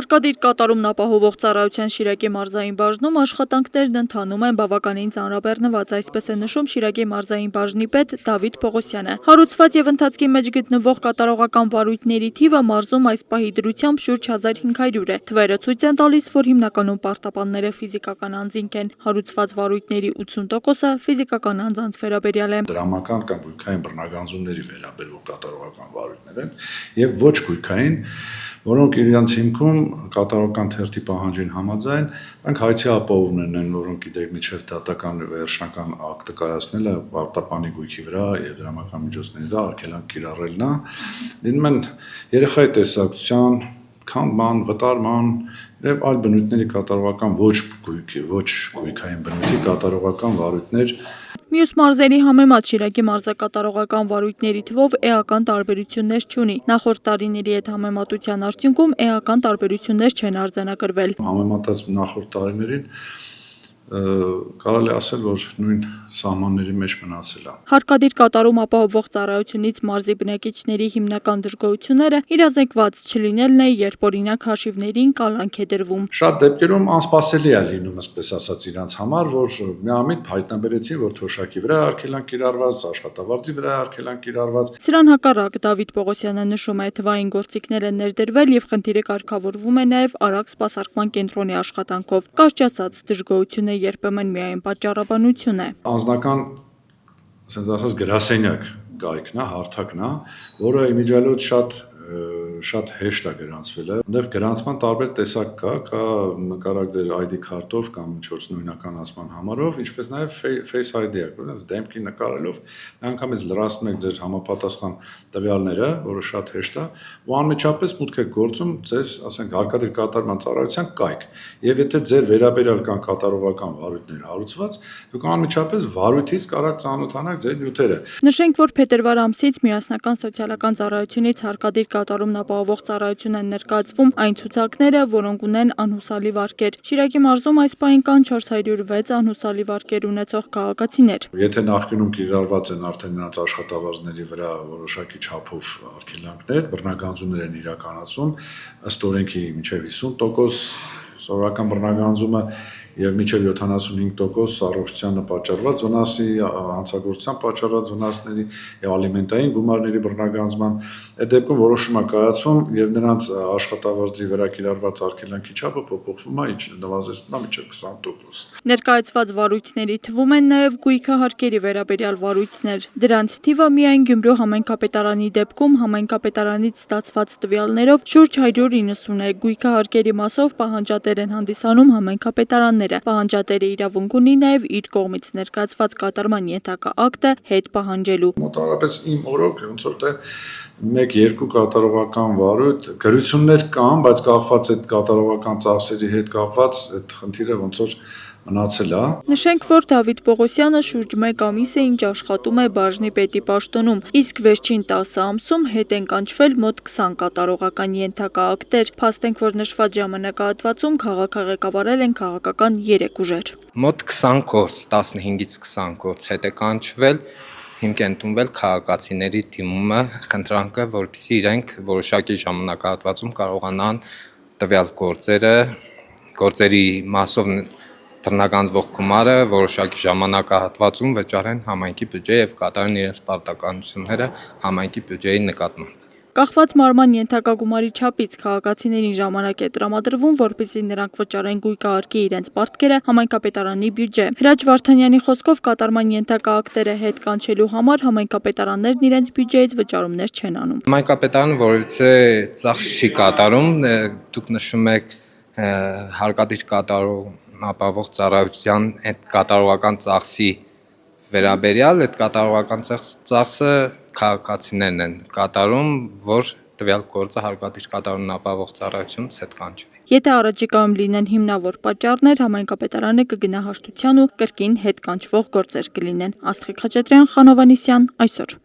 Հարկադիր կատարումն ապահովող ծառայության Շիրակի մարզային բաժնում աշխատանքներն ընթանում են բավականին ծանրաբեռնված, այսպես է նշում Շիրակի մարզային բաժնի պետ Դավիթ Պողոսյանը։ Հարուցված եւ ընթացքի մեջ գտնվող կատարողական վարույթների թիվը մարզում այս պահի դրությամբ շուրջ 1500 է։ Թվերը ցույց են տալիս, որ հիմնականում պարտապանները ֆիզիկական անձինք են։ Հարուցված վարույթների 80%-ը ֆիզիկական անձանց վերաբերյալ է։ Դրամական կամ գույքային բռնագանձումների վերաբերող կատարողական վարույթներ են եւ ոչ գույքային, որոնք իրենց հիմքում կատարողական թերթի պահանջին համաձայն, նրանք հայցի ապահովումներն են, որոնք գիտեք միջև դատական վերջնական ակտը կայացնելը պարտապանի գույքի վրա եւ դրամական միջոցների վրա արգելանք կիրառելն է, լինում են երեխայի տեսակցության, քանդման, վտարման եւ այլ բնույթների կատարողական ոչ գույքային բնույթի կատարողական վարույթներ։ Մյուս մարզերի համեմատ Շիրակի մարզակատարողական վարույթների թվով էական տարբերություններ չունի։ Նախորդ տարիների հետ համեմատության արդյունքում էական տարբերություններ չեն արձանագրվել։ Համեմատած նախորդ տարիներին կարելի ասել, որ նույն սահմանների մեջ մնացել է։ Հարկադիր կատարում ապահովող ծառայությունից մարզի բնակիչների հիմնական դժգոհությունները իրազեկված չլինելն է, երբ օրինակ հաշիվներին կալանք է դրվում։ Շատ դեպքերում անսպասելի է լինում, ասպես ասած, իրանց համար, որ միամիտ հայտնաբերեցին, որ թոշակի վրա արգելանք կիրառված, աշխատավարձի վրա արգելանք կիրառված։ Սրան հակառակ Դավիթ Պողոսյանը նշում է, թվային գործիքներ են ներդրվել եւ խնդիրը կարգավորվում է նաեւ արագ սպասարկման կենտրոնի աշխատանքով։ Կարճացած դժգոհությունը երբեմն միայն պատճառաբանություն է։ Անձնական, ասենց ասած, գրասենյակ կայքն է, հարթակն է, որը իմիջիալոց շատ հեշտ է գրանցվել է։ Այնտեղ գրանցման տարբեր տեսակ կա նկարակ ձեր ID քարտով կամ ինչ-որ նույնականացման համարով, ինչպես նաև Face ID-ը, որոնց դեմքի նկարելով միանգամից լրացնում եք ձեր համապատասխան տվյալները, որը շատ հեշտ է, ու անմիջապես մուտք եք գործում ձեր, ասենք, հարկադիր կատարման ծառայության կայք։ Եվ եթե ձեր վերաբերյալ կան կատարողական վարույթներ հարուցված, դուք անմիջապես վարույթից կարող ծանոթանաք ձեր նյութերը։ Նշենք, որ փետրվար ամսից միասնական սոցիալական ծառայությունից հարկադիր կատարումն ապահովող ծառայություն են ներկայացվում այն ցուցակները, որոնք ունեն անհուսալի վարկեր։ Շիրակի մարզում այս պահին կան 406 անհուսալի վարկեր ունեցող քաղաքացիներ։ Եթե նախկինում կիրառված են արդեն նրանց աշխատավարձների վրա որոշակի չափով արգելանքներ, բռնագանձումներ են իրականացում, ըստ օրենքի մինչև 50% սովորական բռնագանձումը եւ մինչեւ 75% առողջությանը պատճառված վնասի, հանցագործության պատճառված վնասների եւ ալիմենտային գումարների բռնագանձման այդ դեպքում որոշում է կայացվում եւ նրանց աշխատավարձի վրա կիրառված արգելանքի չափը փոփոխվում է, նվազեցնում է մինչեւ 20%։ Ներկայացված վարույթների թվում են նաեւ գույքահարկերի վերաբերյալ վարույթներ։ Դրանց թիվը միայն Գյումրու համայնքապետարանի դեպքում համայնքապետարանից ստացված տվյալներով շուրջ 190 է։ Գույքահարկերի մասով պահանջատեր են հանդիսանում համայնքապետարանները։ Պահանջատերը իրավունք ունի նաև իր կողմից ներկայացված կատարման ենթակա ակտը հետ պահանջելու։ Մոտավորապես իմ օրոք ոնց որ թե 1-2 կատարողական վարույթ գրություններ կան, բայց կախված այդ կատարողական ծախսերի հետ կապված այդ խնդիրը ոնց որ մնացել է։ Նշենք, որ Դավիթ Պողոսյանը շուրջ 1 ամիս է ինչ աշխատում է բաժնի պետի պաշտոնում, իսկ վերջին 10 ամսում հետ են կանչվել մոտ 20 կատարողական ենթակա ակտեր։ Փաստենք, որ նշված ժամանակահատվածում քաղաքաղեկավարել են քաղաքական 3 ուժեր։ Մոտ 20 գործ, 15-ից 20 գործ հետ է կանչվել, հիմք ընդունվել քաղաքացիների թիմումը, խնդրանքը, որպեսզի իրենք որոշակի ժամանակահատվածում կարողանան տվյալ գործերի մասով բռնագանձվող գումարը որոշակի ժամանակահատվածում վճարեն համայնքի բյուջե եւ կատարեն իրենց պարտականությունները համայնքի բյուջեի նկատմամբ։ Կախված մարման ենթակա գումարի չափից քաղաքացիներին ժամանակ է տրամադրվում, որպեսզի նրանք վճարեն գույքահարկի իրենց պարտքերը համայնքապետարանի բյուջե։ Հրաչ Վարդանյանի խոսքով կատարման ենթակա ակտերը հետ կանչելու համար համայնքապետարաններն իրենց բյուջեից վճարումներ չեն անում։ Համայնքապետարանը որևիցե ծախս չի կատարում, դուք նշում եք հարկադիր կատարում ապահովող ծառայության այդ կատարողական ծախսի վերաբերյալ, այդ կատարողական ծախսը քաղաքացիներն են կատարում, որ տվյալ գործը հարկադիր կատարումն ապահովող ծառայությունից հետ կանչվի։ Եթե առաջիկայում լինեն հիմնավոր պատճառներ, համայնքապետարանը կգնա հաշտության ու կրկին հետ կանչվող գործեր կլինեն։ Աստղիկ Խաչատրյան, Խանովանիսյան, այսօր։